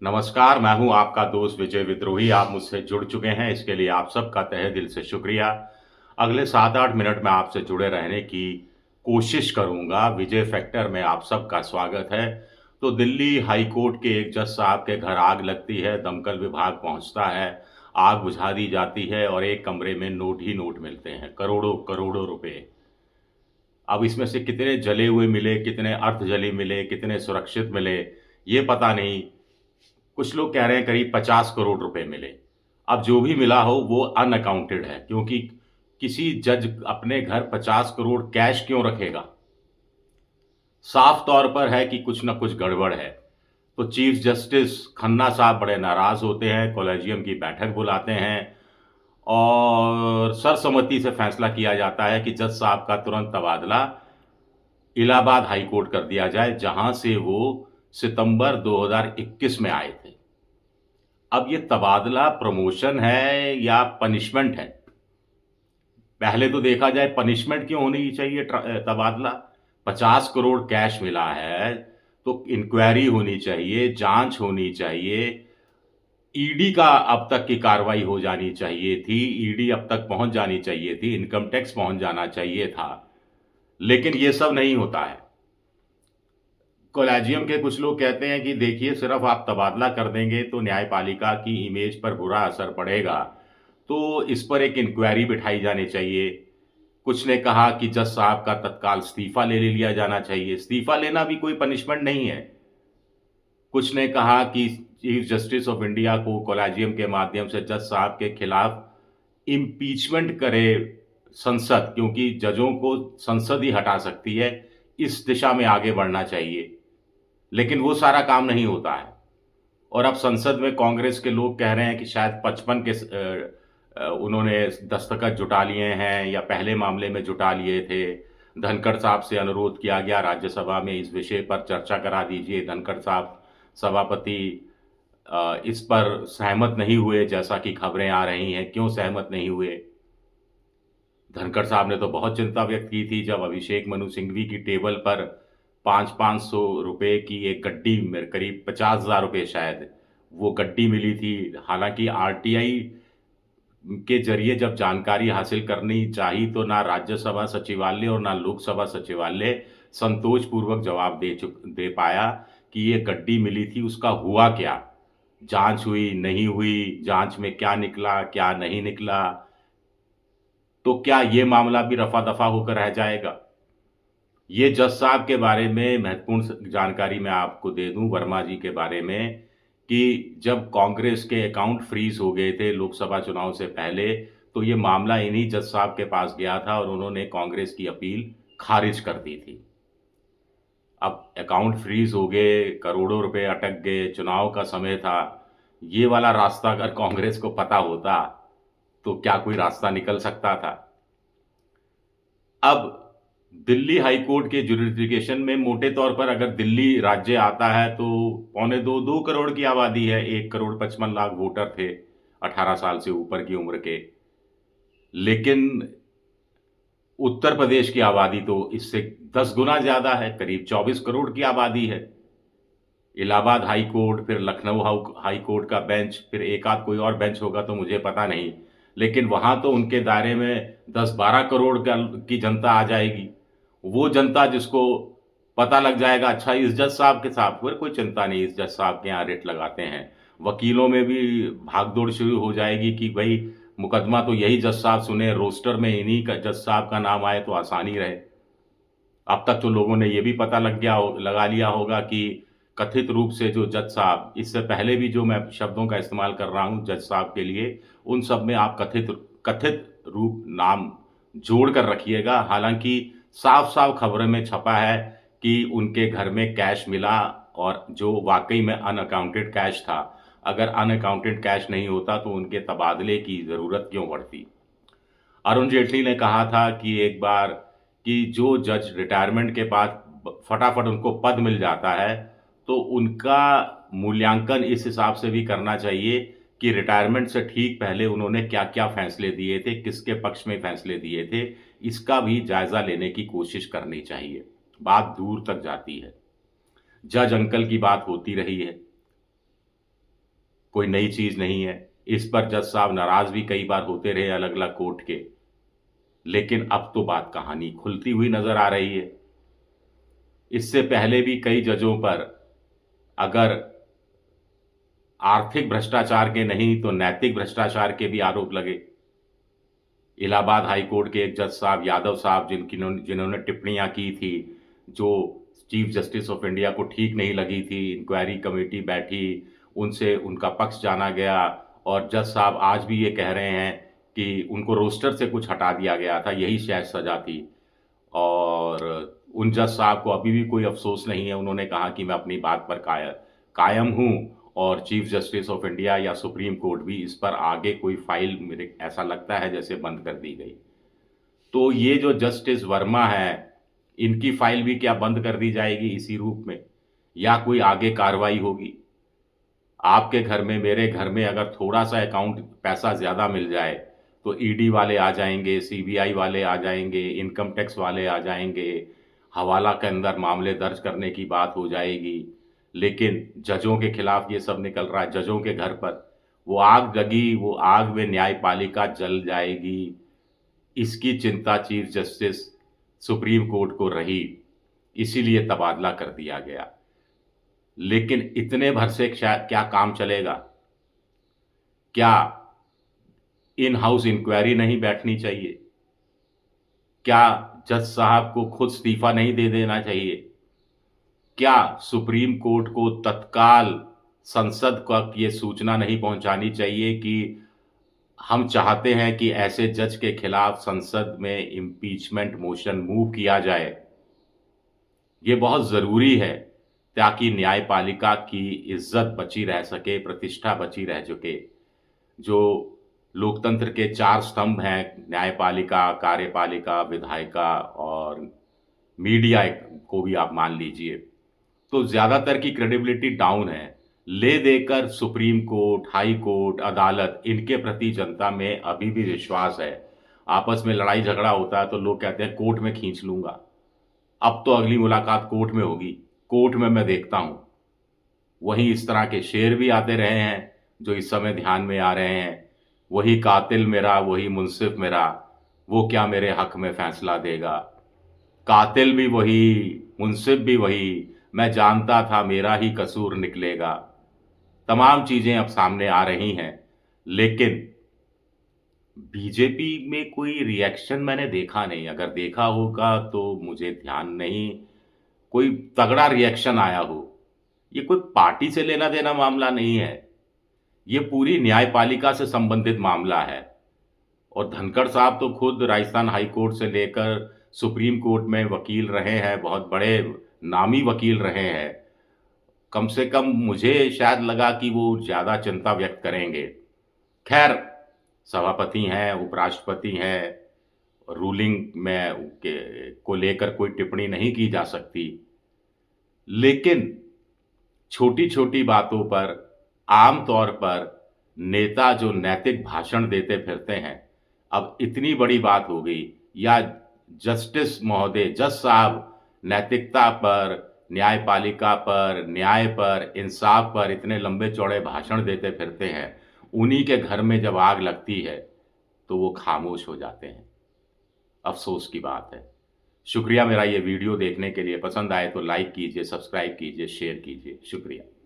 नमस्कार, मैं हूँ आपका दोस्त विजय विद्रोही। आप मुझसे जुड़ चुके हैं, इसके लिए आप सबका तहे दिल से शुक्रिया। अगले 7-8 मिनट में आपसे जुड़े रहने की कोशिश करूँगा। विजय फैक्टर में आप सबका स्वागत है। तो दिल्ली हाई कोर्ट के एक जज साहब के घर आग लगती है, दमकल विभाग पहुँचता है, आग बुझा दी जाती है और एक कमरे में नोट ही नोट मिलते हैं, करोड़ों-करोड़ों रुपए। अब इसमें से कितने जले हुए मिले, कितने अर्ध जले मिले, कितने सुरक्षित मिले, ये पता नहीं। कुछ लोग कह रहे हैं करीब 50 करोड़ रुपए मिले। अब जो भी मिला हो वो अनअकाउंटेड है, क्योंकि किसी जज अपने घर 50 करोड़ कैश क्यों रखेगा? साफ तौर पर है कि कुछ न कुछ गड़बड़ है। तो चीफ जस्टिस खन्ना साहब बड़े नाराज होते हैं, कॉलेजियम की बैठक बुलाते हैं और सर्वसम्मति से फैसला किया जाता है कि जज साहब का तुरंत तबादला इलाहाबाद हाई कोर्ट कर दिया जाए, जहां से वो सितंबर 2021 में आए थे। अब ये तबादला प्रमोशन है या पनिशमेंट है? पहले तो देखा जाए पनिशमेंट क्यों होनी चाहिए तबादला? 50 करोड़ कैश मिला है, तो इंक्वायरी होनी चाहिए, जांच होनी चाहिए। ईडी का अब तक की कार्रवाई हो जानी चाहिए थी, ईडी अब तक पहुंच जानी चाहिए थी, इनकम टैक्स पहुंच जाना चाहिए था। लेकिन ये सब नहीं होता है। कॉलेजियम के कुछ लोग कहते हैं कि देखिए, सिर्फ आप तबादला कर देंगे तो न्यायपालिका की इमेज पर बुरा असर पड़ेगा, तो इस पर एक इंक्वायरी बिठाई जानी चाहिए। कुछ ने कहा कि जज साहब का तत्काल इस्तीफा ले लिया जाना चाहिए। इस्तीफा लेना भी कोई पनिशमेंट नहीं है। कुछ ने कहा कि चीफ जस्टिस ऑफ इंडिया को कॉलेजियम के माध्यम से जज साहब के खिलाफ इम्पीचमेंट करे संसद, क्योंकि जजों को संसद ही हटा सकती है। इस दिशा में आगे बढ़ना चाहिए, लेकिन वो सारा काम नहीं होता है। और अब संसद में कांग्रेस के लोग कह रहे हैं कि शायद 55 के उन्होंने दस्तखत जुटा लिए हैं या पहले मामले में जुटा लिए थे। धनखड़ साहब से अनुरोध किया गया राज्यसभा में इस विषय पर चर्चा करा दीजिए। धनखड़ साहब सभापति इस पर सहमत नहीं हुए, जैसा कि खबरें आ रही हैं। क्यों सहमत नहीं हुए? धनखड़ साहब ने तो बहुत चिंता व्यक्त की थी जब अभिषेक मनु सिंघवी की टेबल पर 500-500 रुपए की एक गड्डी में करीब 50,000 रुपए शायद वो गड्डी मिली थी। हालांकि आरटीआई के जरिए जब जानकारी हासिल करनी चाहिए तो ना राज्यसभा सचिवालय और ना लोकसभा सचिवालय संतोषपूर्वक जवाब दे पाया कि ये गड्डी मिली थी, उसका हुआ क्या? जांच हुई, नहीं हुई, जांच में क्या निकला, क्या नहीं निकला? तो क्या ये मामला भी रफा-दफा होकर रह जाएगा? ये जज साहब के बारे में महत्वपूर्ण जानकारी मैं आपको दे दूं, वर्मा जी के बारे में, कि जब कांग्रेस के अकाउंट फ्रीज हो गए थे लोकसभा चुनाव से पहले, तो ये मामला इन्हीं जज साहब के पास गया था और उन्होंने कांग्रेस की अपील खारिज कर दी थी। अब अकाउंट फ्रीज हो गए, करोड़ों रुपए अटक गए, चुनाव का समय था। ये वाला रास्ता अगर कांग्रेस को पता होता, तो क्या कोई रास्ता निकल सकता था? अब दिल्ली हाई कोर्ट के ज्यूरिडिक्शन में मोटे तौर पर अगर दिल्ली राज्य आता है तो पौने 2 करोड़ की आबादी है, 1,55,00,000 वोटर थे 18 साल से ऊपर की उम्र के। लेकिन उत्तर प्रदेश की आबादी तो इससे 10 गुना ज्यादा है, करीब 24 करोड़ की आबादी है। इलाहाबाद हाई कोर्ट, फिर लखनऊ हाई कोर्ट का बेंच, फिर एक आध कोई और बेंच होगा तो मुझे पता नहीं, लेकिन वहां तो उनके दायरे में 10-12 करोड़ की जनता आ जाएगी। वो जनता जिसको पता लग जाएगा, अच्छा इस जज साहब के साथ फिर कोई चिंता नहीं, इस जज साहब के यहाँ रिट लगाते हैं। वकीलों में भी भागदौड़ शुरू हो जाएगी कि भाई मुकदमा तो यही जज साहब सुने, रोस्टर में इन्हीं का जज साहब का नाम आए तो आसानी रहे। अब तक तो लोगों ने ये भी पता लगा लिया होगा कि कथित रूप से जो जज साहब, इससे पहले भी जो मैं शब्दों का इस्तेमाल कर रहा हूं जज साहब के लिए, उन सब में आप कथित कथित रूप नाम जोड़ कर रखिएगा। हालांकि साफ साफ खबरों में छपा है कि उनके घर में कैश मिला और जो वाकई में अनअकाउंटेड कैश था। अगर अनअकाउंटेड कैश नहीं होता तो उनके तबादले की जरूरत क्यों पड़ती? अरुण जेटली ने कहा था कि एक बार कि जो जज रिटायरमेंट के बाद फटाफट उनको पद मिल जाता है, तो उनका मूल्यांकन इस हिसाब से भी करना चाहिए कि रिटायरमेंट से ठीक पहले उन्होंने क्या-क्या फैसले दिए थे, किसके पक्ष में फैसले दिए थे, इसका भी जायजा लेने की कोशिश करनी चाहिए। बात दूर तक जाती है। जज अंकल की बात होती रही है। कोई नई चीज़ नहीं है। इस पर जज साहब नाराज़ भी कई बार होते रहे अलग-अलग कोर्ट के, लेकिन अब तो बात कहानी खुलती हुई नज़र आ रही है। इससे पहले भी कई जजों पर अगर आर्थिक भ्रष्टाचार के नहीं तो नैतिक भ्रष्टाचार के भी आरोप लगे। इलाहाबाद हाई कोर्ट के एक जज साहब यादव साहब जिन्होंने टिप्पणियां की थी, जो चीफ जस्टिस ऑफ इंडिया को ठीक नहीं लगी थी, इंक्वायरी कमेटी बैठी, उनसे उनका पक्ष जाना गया और जज साहब आज भी ये कह रहे हैं कि उनको रोस्टर से कुछ हटा दिया गया था, यही शायद सज़ा थी। और उन जज साहब को अभी भी कोई अफ़सोस नहीं है, उन्होंने कहा कि मैं अपनी बात पर कायम हूँ और चीफ जस्टिस ऑफ इंडिया या सुप्रीम कोर्ट भी इस पर आगे कोई फाइल मेरे ऐसा लगता है जैसे बंद कर दी गई। तो ये जो जस्टिस वर्मा है, इनकी फाइल भी क्या बंद कर दी जाएगी इसी रूप में या कोई आगे कार्रवाई होगी? आपके घर में, मेरे घर में अगर थोड़ा-सा अकाउंट पैसा ज़्यादा मिल जाए, तो ईडी वाले आ जाएँगे, सीबीआई वाले आ जाएँगे, इनकम टैक्स वाले आ जाएँगे, हवाला के अंदर मामले दर्ज करने की बात हो जाएगी। लेकिन जजों के खिलाफ ये सब निकल रहा है, जजों के घर पर। वो आग लगी, वो आग में न्यायपालिका जल जाएगी, इसकी चिंता चीफ जस्टिस सुप्रीम कोर्ट को रही, इसीलिए तबादला कर दिया गया। लेकिन इतने भर से क्या काम चलेगा? क्या इन हाउस इंक्वायरी नहीं बैठनी चाहिए? क्या जज साहब को खुद इस्तीफा नहीं दे देना चाहिए? क्या सुप्रीम कोर्ट को तत्काल संसद तक ये सूचना नहीं पहुंचानी चाहिए कि हम चाहते हैं कि ऐसे जज के खिलाफ संसद में इम्पीचमेंट मोशन मूव किया जाए? ये बहुत ज़रूरी है ताकि न्यायपालिका की इज्जत बची रह सके, प्रतिष्ठा बची रह सके। जो लोकतंत्र के 4 स्तंभ हैं, न्यायपालिका, कार्यपालिका, विधायिका और मीडिया को भी आप मान लीजिए, तो ज़्यादातर की क्रेडिबिलिटी डाउन है। ले देकर सुप्रीम कोर्ट, हाई कोर्ट, अदालत, इनके प्रति जनता में अभी भी विश्वास है। आपस में लड़ाई झगड़ा होता है तो लोग कहते हैं कोर्ट में खींच लूँगा। अब तो अगली मुलाकात कोर्ट में होगी, कोर्ट में मैं देखता हूँ। वहीं इस तरह के शेर भी आते रहे हैं, जो इस समय ध्यान में आ रहे हैं। वही कातिल मेरा, वही मुंसिफ मेरा, वो क्या मेरे हक में फैसला देगा? कातिल भी वही, मुंसिफ भी वही, मैं जानता था मेरा ही कसूर निकलेगा। तमाम चीज़ें अब सामने आ रही हैं, लेकिन बीजेपी में कोई रिएक्शन मैंने देखा नहीं। अगर देखा होगा तो मुझे ध्यान नहीं, कोई तगड़ा रिएक्शन आया हो। ये कोई पार्टी से लेना-देना मामला नहीं है, ये पूरी न्यायपालिका से संबंधित मामला है। और धनखड़ साहब तो खुद राजस्थान हाई कोर्ट से लेकर सुप्रीम कोर्ट में वकील रहे हैं, बहुत बड़े नामी वकील रहे हैं। कम से कम मुझे शायद लगा कि वो ज़्यादा चिंता व्यक्त करेंगे। खैर, सभापति हैं, उपराष्ट्रपति हैं, रूलिंग में को लेकर कोई टिप्पणी नहीं की जा सकती। लेकिन छोटी-छोटी बातों पर आम तौर पर नेता जो नैतिक भाषण देते फिरते हैं, अब इतनी बड़ी बात हो गई या जस्टिस महोदय, जज साहब नैतिकता पर, न्यायपालिका पर, न्याय पर, इंसाफ पर इतने लंबे-चौड़े भाषण देते फिरते हैं, उन्हीं के घर में जब आग लगती है, तो वो खामोश हो जाते हैं। अफ़सोस की बात है। शुक्रिया मेरा ये वीडियो देखने के लिए। पसंद आए तो लाइक कीजिए, सब्सक्राइब कीजिए, शेयर कीजिए। शुक्रिया।